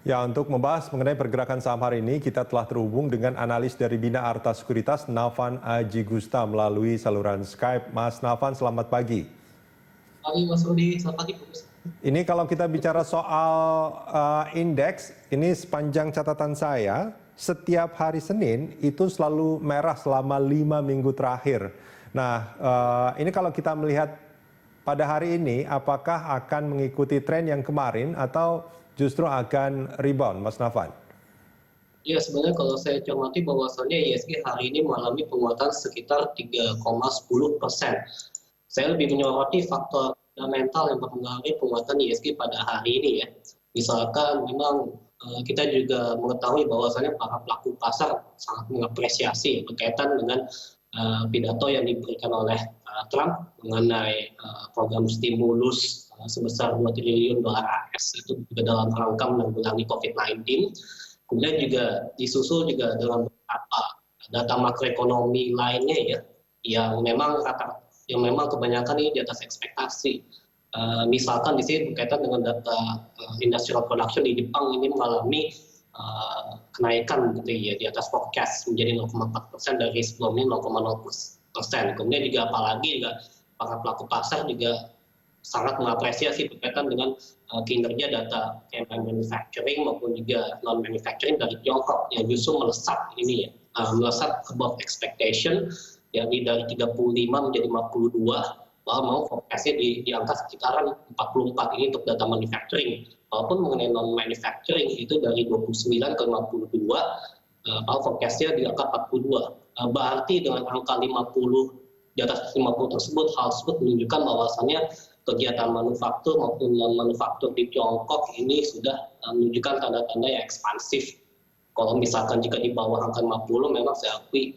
Ya, untuk membahas mengenai pergerakan saham hari ini, kita telah terhubung dengan analis dari Bina Arta Sekuritas, Navan Aji Gusta, melalui saluran Skype. Mas Navan, selamat pagi. Pagi Mas Rudi, selamat pagi Bung. Ini kalau kita bicara soal indeks, ini sepanjang catatan saya, setiap hari Senin itu selalu merah selama 5 minggu terakhir. Nah, ini kalau kita melihat pada hari ini, apakah akan mengikuti tren yang kemarin atau justru akan rebound, Mas Navan? Ya sebenarnya kalau saya cermati bahwasannya ISG hari ini mengalami penguatan sekitar 3,10%. Saya lebih menyoroti faktor fundamental yang mempengaruhi penguatan ISG pada hari ini ya. Misalkan memang kita juga mengetahui bahwasannya para pelaku pasar sangat mengapresiasi berkaitan dengan pidato yang diberikan oleh Trump mengenai program stimulus sebesar 2 triliun dolar AS itu juga dalam rangka menanggulangi COVID-19. Kemudian juga disusul juga dengan beberapa data makroekonomi lainnya ya, yang memang kebanyakan ini di atas ekspektasi. Misalkan di sini berkaitan dengan data industrial production di Jepang ini mengalami kenaikan gitu ya di atas forecast menjadi 0,4% dari sebelumnya 0,0%. Kemudian juga apalagi juga para pelaku pasar juga sangat mengapresiasi berkaitan dengan kinerja data manufacturing maupun juga non manufacturing dari Tiongkok yang justru melesat ini ya, melesat above expectation, yakni dari 35 menjadi 52, bahwa mau forecastnya di angka sekitaran 44 ini untuk data manufacturing. Walaupun mengenai non manufacturing itu dari 29 ke 52, bahwa forecastnya di angka 42. Berarti dengan angka 50 di atas 50 tersebut, hal tersebut menunjukkan bahwasannya kegiatan manufaktur maupun non manufaktur di Tiongkok ini sudah menunjukkan tanda-tanda yang ekspansif. Kalau misalkan jika di bawah angka 50 memang saya akui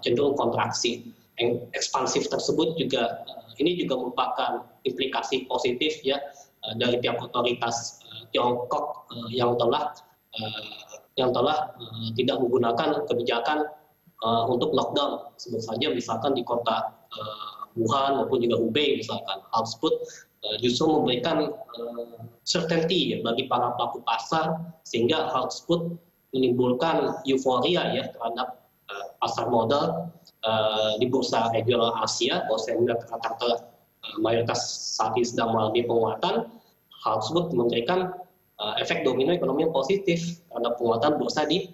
cenderung kontraksi. Yang ekspansif tersebut juga ini juga merupakan implikasi positif ya dari pihak otoritas Tiongkok yang telah tidak menggunakan kebijakan untuk lockdown, sebut saja misalkan di kota Wuhan maupun juga Hubei misalkan. Hal tersebut justru memberikan certainty ya, bagi para pelaku pasar, sehingga hal tersebut menimbulkan euforia ya terhadap pasar modal di bursa regional Asia. Kalau saya melihat rata-rata mayoritas saat ini sedang mengalami penguatan, hal tersebut memberikan efek domino ekonomi yang positif terhadap penguatan bursa di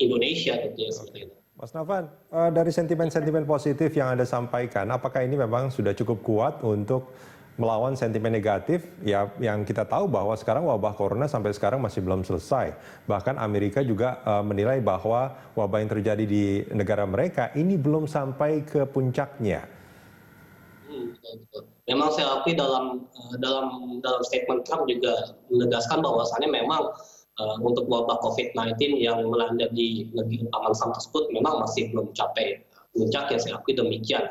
Indonesia gitu ya, seperti itu. Mas Navan, dari sentimen-sentimen positif yang Anda sampaikan, apakah ini memang sudah cukup kuat untuk melawan sentimen negatif ya, yang kita tahu bahwa sekarang wabah corona sampai sekarang masih belum selesai. Bahkan Amerika juga menilai bahwa wabah yang terjadi di negara mereka ini belum sampai ke puncaknya. Memang saya akui dalam statement Trump juga menegaskan bahwasannya memang untuk wabah COVID-19 yang melanda di negeri utama tersebut memang masih belum mencapai puncak, ya saya akui demikian.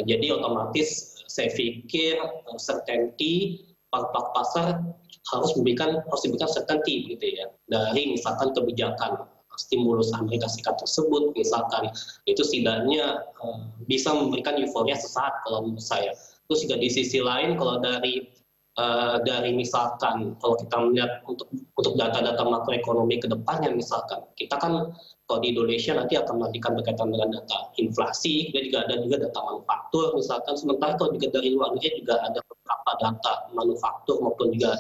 Jadi otomatis saya pikir certainty pelaku pasar harus diberikan certainty gitu ya, dari misalkan kebijakan stimulus Amerika Serikat tersebut, misalkan itu setidaknya bisa memberikan euforia sesaat kalau menurut saya. Terus juga di sisi lain kalau dari misalkan kalau kita melihat untuk data-data makroekonomi ke depannya, misalkan kita kan kalau di Indonesia nanti akan menantikan berkaitan dengan data inflasi, kemudian juga ada juga data manufaktur misalkan. Sementara kalau juga dari luar negeri juga ada beberapa data manufaktur maupun juga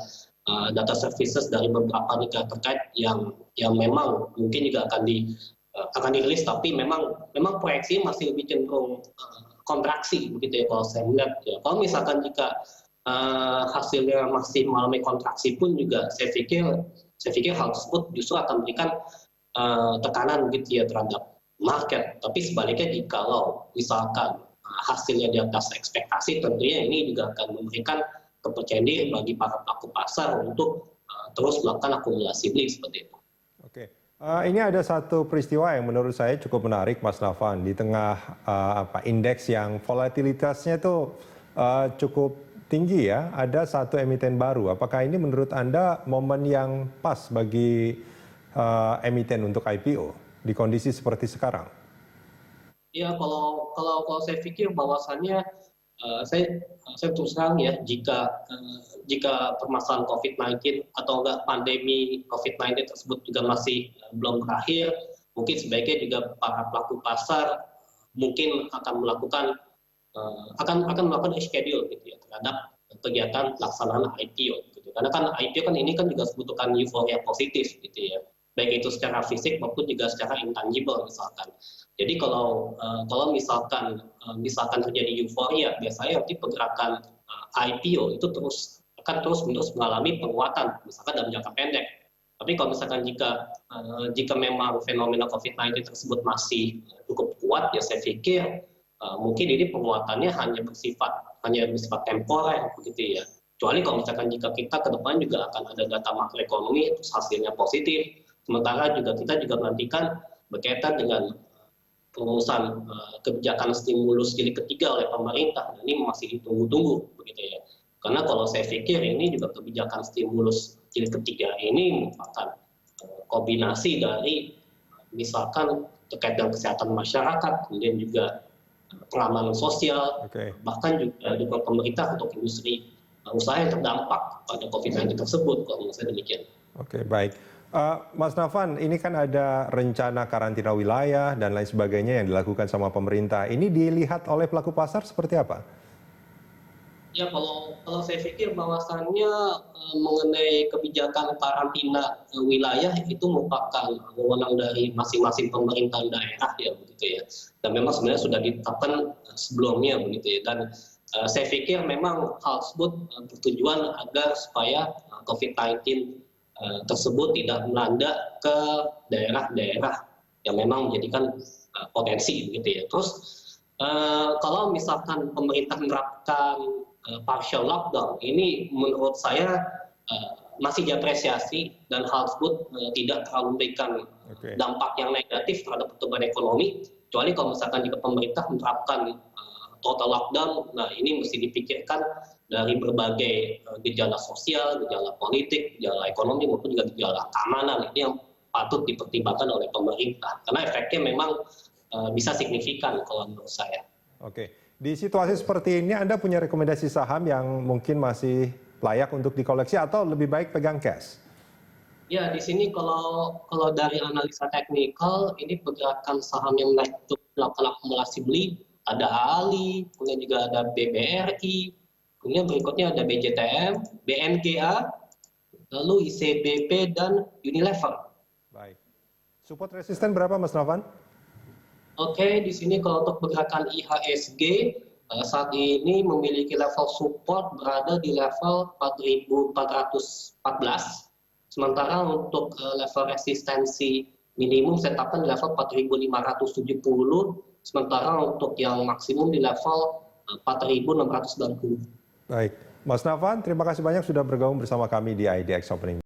data services dari beberapa negara terkait yang memang mungkin juga akan dirilis, tapi memang proyeksi masih lebih cenderung kontraksi begitu ya kalau saya melihat ya. Kalau misalkan jika hasilnya masih mengalami kontraksi pun juga saya pikir hal tersebut justru akan memberikan tekanan gitu ya terhadap market. Tapi sebaliknya jikalau misalkan hasilnya di atas ekspektasi, tentunya ini juga akan memberikan kepercayaan diri bagi para pelaku pasar untuk terus melakukan akumulasi beli seperti itu. Oke, ini ada satu peristiwa yang menurut saya cukup menarik, Mas Navan, di tengah indeks yang volatilitasnya itu cukup tinggi ya, ada satu emiten baru. Apakah ini menurut Anda momen yang pas bagi emiten untuk IPO di kondisi seperti sekarang? Ya kalau saya pikir bahwasannya saya terus terang ya, jika permasalahan COVID-19 atau enggak pandemi COVID-19 tersebut juga masih belum berakhir, mungkin sebaiknya juga para pelaku pasar mungkin akan melakukan reschedule gitu ya terhadap kegiatan pelaksanaan IPO gitu. Karena kan IPO kan ini kan juga membutuhkan euforia positif gitu ya. Baik itu secara fisik maupun juga secara intangible misalkan. Jadi kalau misalkan terjadi euforia, biasanya nanti pergerakan IPO itu akan terus mengalami penguatan misalkan dalam jangka pendek. Tapi kalau misalkan jika memang fenomena COVID-19 tersebut masih cukup kuat, ya saya pikir mungkin ini penguatannya hanya bersifat temporer begitu ya. Kecuali kalau misalkan jika kita ke depan juga akan ada data makroekonomi terus hasilnya positif. Sementara kita juga menantikan berkaitan dengan perumusan kebijakan stimulus jilid ketiga oleh pemerintah. Ini masih ditunggu-tunggu begitu ya. Karena kalau saya pikir ini juga kebijakan stimulus jilid ketiga ini merupakan kombinasi dari misalkan terkait dengan kesehatan masyarakat, kemudian juga pengamanan sosial, bahkan juga dukungan pemerintah untuk industri usaha yang terdampak pada COVID-19 tersebut, kalau menurut saya demikian. Oke, baik. Mas Nafan, ini kan ada rencana karantina wilayah dan lain sebagainya yang dilakukan sama pemerintah. Ini dilihat oleh pelaku pasar seperti apa? Ya, kalau saya pikir bahwasannya mengenai kebijakan karantina wilayah itu merupakan wewenang dari masing-masing pemerintah daerah ya begitu ya. Dan memang sebenarnya sudah ditetapkan sebelumnya begitu ya. Dan saya pikir memang hal tersebut bertujuan agar supaya COVID-19 tersebut tidak melanda ke daerah-daerah yang memang menjadikan potensi begitu ya. Terus kalau misalkan pemerintah menerapkan partial lockdown, ini menurut saya masih diapresiasi dan hal tersebut tidak terlalu memberikan dampak yang negatif terhadap pertumbuhan ekonomi. Kecuali kalau misalkan jika pemerintah menerapkan total lockdown, nah ini mesti dipikirkan dari berbagai gejala sosial, gejala politik, gejala ekonomi maupun juga gejala keamanan. Ini yang patut dipertimbangkan oleh pemerintah karena efeknya memang bisa signifikan kalau menurut saya. Oke, di situasi seperti ini Anda punya rekomendasi saham yang mungkin masih layak untuk dikoleksi atau lebih baik pegang cash? Ya, di sini kalau dari analisa teknikal, ini pergerakan saham yang naik untuk melakukan akumulasi beli, ada ALI, kemudian juga ada BBRI, kemudian berikutnya ada BJTM, BNGA, lalu ICBP, dan Unilever. Baik. Support resisten berapa Mas Nafan? Oke, di sini kalau untuk pergerakan IHSG, saat ini memiliki level support berada di level 4.414. Sementara untuk level resistensi minimum saya tetapkan di level 4.570. Sementara untuk yang maksimum di level 4.690. Baik, Mas Nafan, terima kasih banyak sudah bergabung bersama kami di IDX Opening.